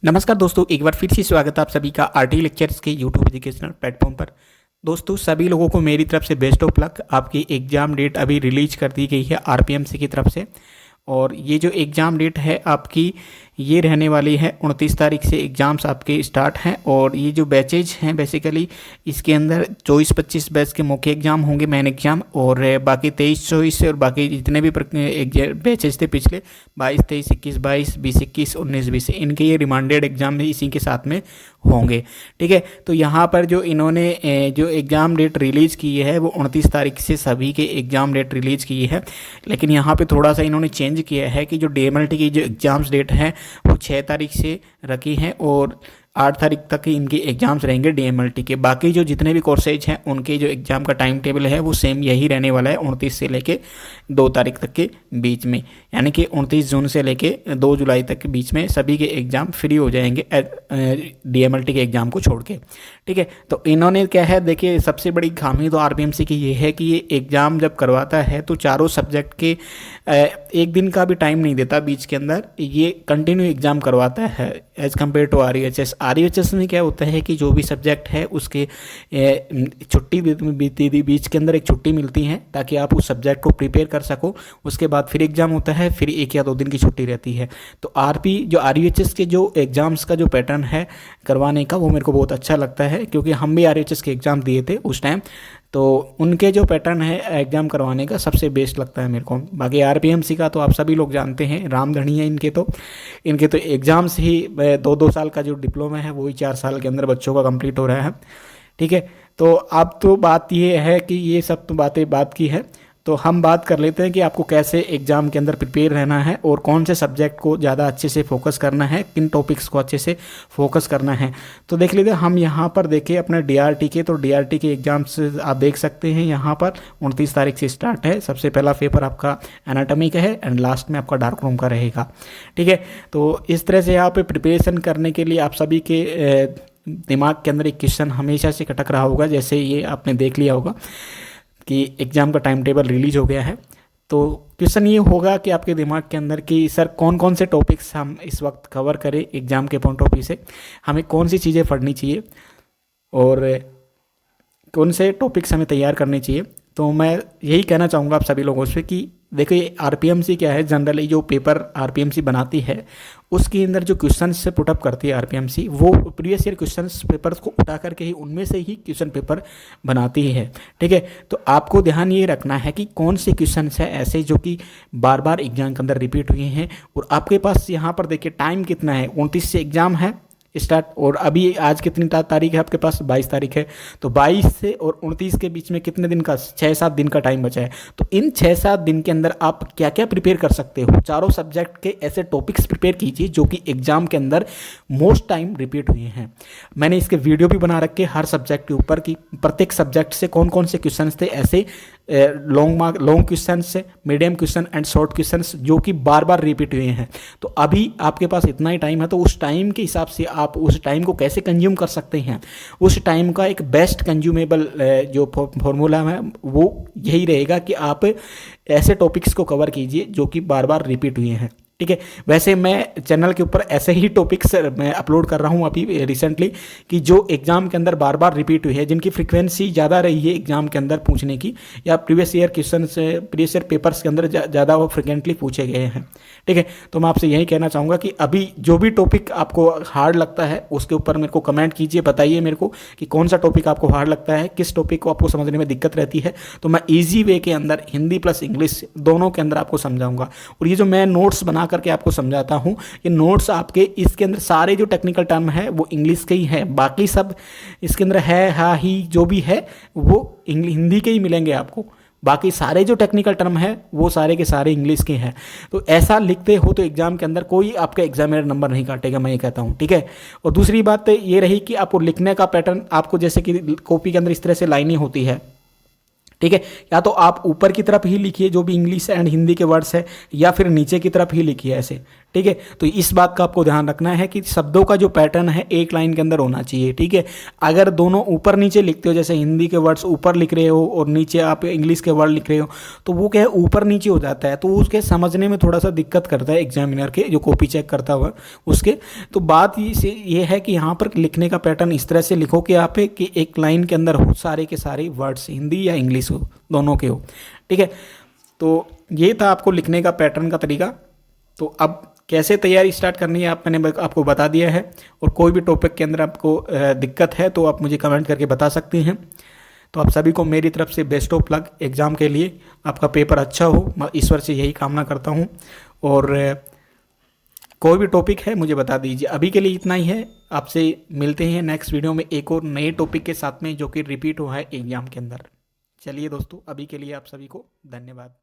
नमस्कार दोस्तों, एक बार फिर से स्वागत है आप सभी का आरटी लेक्चर्स के यूट्यूब एजुकेशनल प्लेटफॉर्म पर। दोस्तों, सभी लोगों को मेरी तरफ से बेस्ट ऑफ लक। आपकी एग्ज़ाम डेट अभी रिलीज कर दी गई है आरपीएमसी की तरफ से, और ये जो एग्ज़ाम डेट है आपकी ये रहने वाली है 29 तारीख से एग्ज़ाम्स आपके स्टार्ट हैं। और ये जो बैचेज हैं बेसिकली इसके अंदर 24-25 बैच के मौके एग्ज़ाम होंगे, मेन एग्ज़ाम, और बाकी 23-24 और बाकी जितने भी बैचेज थे पिछले 22-23, 21-22, 20-21, 19-20 इनके ये रिमांडेड एग्ज़ाम इसी के साथ में होंगे। ठीक है, तो यहाँ पर जो इन्होंने जो एग्ज़ाम डेट रिलीज़ की है वो 29 तारीख से सभी के एग्ज़ाम डेट रिलीज़ की है। लेकिन यहाँ पे थोड़ा सा इन्होंने चेंज किया है कि जो डीएमएलटी की जो एग्ज़ाम्स डेट है वो 6 तारीख से रखी हैं और 8 तारीख तक इनके एग्ज़ाम्स रहेंगे डीएमएलटी के। बाकी जो जितने भी कोर्सेज हैं उनके जो एग्ज़ाम का टाइम टेबल है वो सेम यही रहने वाला है 29 से लेके 2 तारीख तक के बीच में, यानी कि 29 जून से लेके 2 जुलाई तक के बीच में सभी के एग्ज़ाम फ्री हो जाएंगे डीएमएलटी के एग्ज़ाम को छोड़ के। ठीक है, तो इन्होंने क्या है, देखिए सबसे बड़ी खामी तो आरपीएमसी की ये है कि ये एग्ज़ाम जब करवाता है तो चारों सब्जेक्ट के एक दिन का भी टाइम नहीं देता बीच के अंदर, ये कंटिन्यू एग्ज़ाम करवाता है as compare to RUHS. RUHS में क्या होता है कि जो भी सब्जेक्ट है उसके छुट्टी बीच के अंदर एक छुट्टी मिलती है ताकि आप उस सब्जेक्ट को प्रिपेयर कर सको। उसके बाद फिर एग्ज़ाम होता है, फिर 1 या 2 दिन की छुट्टी रहती है। तो जो आरयूएचएस के जो एग्ज़ाम्स का जो पैटर्न है करवाने का वो मेरे को बहुत अच्छा लगता है, क्योंकि हम भी आरयूएचएस के एग्ज़ाम दिए थे उस टाइम, तो उनके जो पैटर्न है एग्ज़ाम करवाने का सबसे बेस्ट लगता है मेरे को। बाकी आरपीएमसी का तो आप सभी लोग जानते हैं, रामधनी है इनके तो एग्ज़ाम्स ही 2-2 साल का जो डिप्लोमा है वही 4 साल के अंदर बच्चों का कंप्लीट हो रहा है। ठीक है, तो अब तो बात ये है कि ये सब तो बातें बात की है, तो हम बात कर लेते हैं कि आपको कैसे एग्ज़ाम के अंदर प्रिपेयर रहना है और कौन से सब्जेक्ट को ज़्यादा अच्छे से फोकस करना है, किन टॉपिक्स को अच्छे से फोकस करना है। तो देख लीजिए, हम यहाँ पर देखें अपने डीआरटी के, तो डीआरटी के एग्ज़ाम्स आप देख सकते हैं यहाँ पर 29 तारीख से स्टार्ट है। सबसे पहला पेपर आपका एनाटॉमी का है एंड लास्ट में आपका डार्क रूम का रहेगा। ठीक है, तो इस तरह से यहाँ पर प्रिपरेशन करने के लिए आप सभी के दिमाग के अंदर एक क्वेश्चन हमेशा से खटक रहा होगा, जैसे ये आपने देख लिया होगा कि एग्ज़ाम का टाइम टेबल रिलीज हो गया है। तो क्वेश्चन ये होगा कि आपके दिमाग के अंदर कि सर कौन कौन से टॉपिक्स हम इस वक्त कवर करें एग्ज़ाम के पॉइंट ऑफ व्यू से, हमें कौन सी चीज़ें पढ़नी चाहिए और कौन से टॉपिक्स हमें तैयार करने चाहिए। तो मैं यही कहना चाहूँगा आप सभी लोगों से कि देखिए आरपीएमसी क्या है, जनरली जो पेपर आरपीएमसी बनाती है उसके अंदर जो क्वेश्चन से पुटअप करती है आरपीएमसी, वो प्रीवियस ईयर क्वेश्चन पेपर को उठा करके ही उनमें से ही क्वेश्चन पेपर बनाती है। ठीक है, तो आपको ध्यान ये रखना है कि कौन से क्वेश्चन है ऐसे जो कि बार बार एग्जाम के अंदर रिपीट हुए हैं। और आपके पास यहाँ पर देखिए टाइम कितना है, 29 से एग्ज़ाम है स्टार्ट, और अभी आज कितनी तारीख है आपके पास, 22 तारीख है। तो 22 से और 29 के बीच में कितने दिन का, 6-7 दिन का टाइम बचा है। तो इन 6-7 दिन के अंदर आप क्या क्या प्रिपेयर कर सकते हो, चारों सब्जेक्ट के ऐसे टॉपिक्स प्रिपेयर कीजिए जो कि एग्जाम के अंदर मोस्ट टाइम रिपीट हुए हैं। मैंने इसके वीडियो भी बना रखे हर सब्जेक्ट के ऊपर कि प्रत्येक सब्जेक्ट से कौन कौन से क्वेश्चन थे ऐसे लॉन्ग क्वेश्चन से, medium question and short question जो कि बार बार रिपीट हुए हैं। तो अभी आपके पास इतना ही टाइम है, तो उस टाइम के हिसाब से आप उस टाइम को कैसे कंज्यूम कर सकते हैं, उस टाइम का एक बेस्ट कंज्यूमेबल जो फॉर्मूला है वो यही रहेगा कि आप ऐसे टॉपिक्स को कवर कीजिए जो कि बार बार रिपीट हुए हैं। ठीक है, वैसे मैं चैनल के ऊपर ऐसे ही टॉपिक्स मैं अपलोड कर रहा हूँ अभी रिसेंटली कि जो एग्जाम के अंदर बार बार रिपीट हुई है, जिनकी फ्रीक्वेंसी ज़्यादा रही है एग्जाम के अंदर पूछने की, या प्रीवियस ईयर क्वेश्चन से प्रीवियस ईयर पेपर्स के अंदर ज़्यादा वो फ्रिक्वेंटली पूछे गए हैं। ठीक है, तो मैं आपसे यही कहना चाहूँगा कि अभी जो भी टॉपिक आपको हार्ड लगता है उसके ऊपर मेरे को कमेंट कीजिए, बताइए मेरे को कि कौन सा टॉपिक आपको हार्ड लगता है, किस टॉपिक को आपको समझने में दिक्कत रहती है। तो मैं ईजी वे के अंदर हिंदी प्लस इंग्लिश दोनों के अंदर आपको समझाऊंगा। और ये जो मैं नोट्स बना करके आपको समझाता हूँ, ये नोट्स आपके इसके अंदर सारे जो टेक्निकल टर्म है वो इंग्लिश के ही है, बाकी सब इसके अंदर है, हा, ही जो भी है वो हिंदी के ही मिलेंगे आपको। बाकी सारे जो टेक्निकल टर्म है वो सारे के सारे इंग्लिश के हैं। तो ऐसा लिखते हो तो एग्जाम के अंदर कोई आपका एग्जामिनर नंबर नहीं काटेगा, मैं ये कहता हूँ। ठीक है, और दूसरी बात ये रही कि आपको लिखने का पैटर्न, आपको जैसे कि कॉपी के अंदर इस तरह से लाइनें होती है, ठीक है, या तो आप ऊपर की तरफ ही लिखिए जो भी इंग्लिश एंड हिंदी के वर्ड्स है, या फिर नीचे की तरफ ही लिखिए ऐसे। ठीक ठीक है। तो इस बात का आपको ध्यान रखना है कि शब्दों का जो पैटर्न है एक लाइन के अंदर होना चाहिए, ठीक है। अगर दोनों ऊपर नीचे लिखते हो, जैसे हिंदी के वर्ड्स ऊपर लिख रहे हो और नीचे आप इंग्लिश के वर्ड लिख रहे हो, तो वो क्या है ऊपर नीचे हो जाता है, तो उसके समझने में थोड़ा सा दिक्कत करता है एग्जामिनर के जो कॉपी चेक करता हुआ उसके। तो बात ये है कि यहाँ पर लिखने का पैटर्न इस तरह से लिखो कि आप कि एक लाइन के अंदर हो सारे के सारे वर्ड्स हिंदी या इंग्लिश हो, दोनों के हो, ठीक है। तो ये था आपको लिखने का पैटर्न का तरीका। तो अब कैसे तैयारी स्टार्ट करनी है मैंने आपको बता दिया है। और कोई भी टॉपिक के अंदर आपको दिक्कत है तो आप मुझे कमेंट करके बता सकते हैं। तो आप सभी को मेरी तरफ से बेस्ट ऑफ लक एग्ज़ाम के लिए, आपका पेपर अच्छा हो, मैं ईश्वर से यही कामना करता हूँ। और कोई भी टॉपिक है मुझे बता दीजिए। अभी के लिए इतना ही है, आपसे मिलते हैं नेक्स्ट वीडियो में एक और नए टॉपिक के साथ में जो कि रिपीट हुआ है एग्ज़ाम के अंदर। चलिए दोस्तों, अभी के लिए आप सभी को धन्यवाद।